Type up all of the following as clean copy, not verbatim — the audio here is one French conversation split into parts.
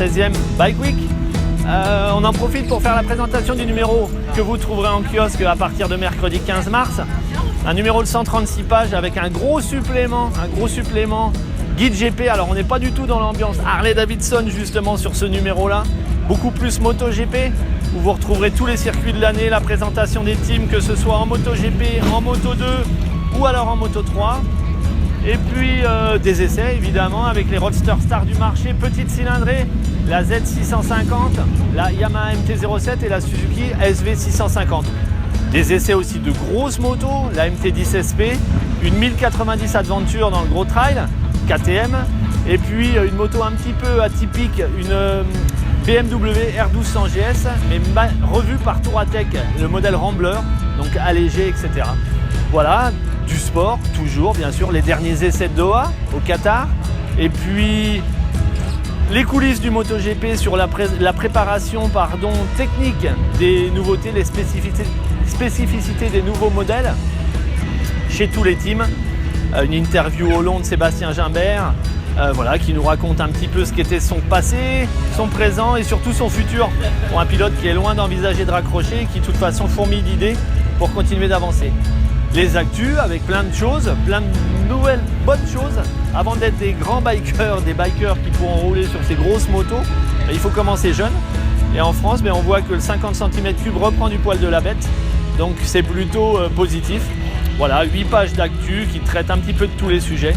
16e Bike Week. On en profite pour faire la présentation du numéro que vous trouverez en kiosque à partir de mercredi 15 mars. Un numéro de 136 pages avec un gros supplément guide GP. Alors on n'est pas du tout dans l'ambiance Harley Davidson justement sur ce numéro-là. Beaucoup plus MotoGP, où vous retrouverez tous les circuits de l'année, la présentation des teams, que ce soit en MotoGP, en Moto2 ou alors en Moto3. Et puis des essais évidemment avec les roadster stars du marché, petite cylindrée, la Z650, la Yamaha MT-07 et la Suzuki SV650. Des essais aussi de grosses motos, la MT-10 SP, une 1090 Adventure dans le gros trail, KTM, et puis une moto un petit peu atypique, une BMW R1200 GS, mais revue par Touratech, le modèle Rambler, donc allégé, etc. Voilà, du sport, toujours, bien sûr, les derniers essais de Doha, au Qatar, et puis les coulisses du MotoGP sur la préparation technique des nouveautés, les spécificités des nouveaux modèles chez tous les teams. Une interview au long de Sébastien Gimbert, voilà, qui nous raconte un petit peu ce qu'était son passé, son présent et surtout son futur pour un pilote qui est loin d'envisager de raccrocher et qui de toute façon fourmille d'idées pour continuer d'avancer. Les actus avec plein de choses, plein de nouvelles bonnes choses. Avant d'être des grands bikers, des bikers qui pourront rouler sur ces grosses motos, il faut commencer jeune. Et en France, on voit que le 50 cm3 reprend du poil de la bête, donc c'est plutôt positif. Voilà, 8 pages d'actu qui traitent un petit peu de tous les sujets.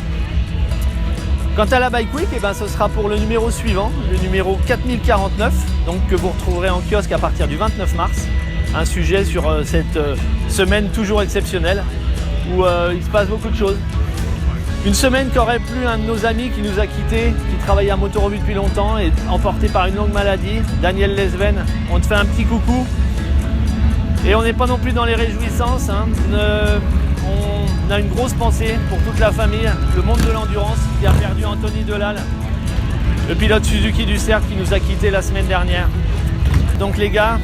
Quant à la Bike Week, ce sera pour le numéro suivant, le numéro 4049, donc que vous retrouverez en kiosque à partir du 29 mars. Un sujet sur cette semaine toujours exceptionnelle où il se passe beaucoup de choses. Une semaine qui aurait plu à un de nos amis qui nous a quittés, qui travaillait à Motorevue depuis longtemps et emporté par une longue maladie, Daniel Lesven. On te fait un petit coucou. Et on n'est pas non plus dans les réjouissances. On a une grosse pensée pour toute la famille, le monde de l'endurance qui a perdu Anthony Delal, le pilote Suzuki du Cercle qui nous a quittés la semaine dernière. Donc les gars,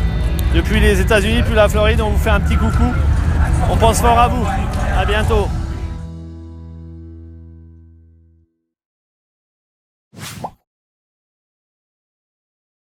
depuis les États-Unis, puis la Floride, on vous fait un petit coucou. On pense fort à vous. À bientôt.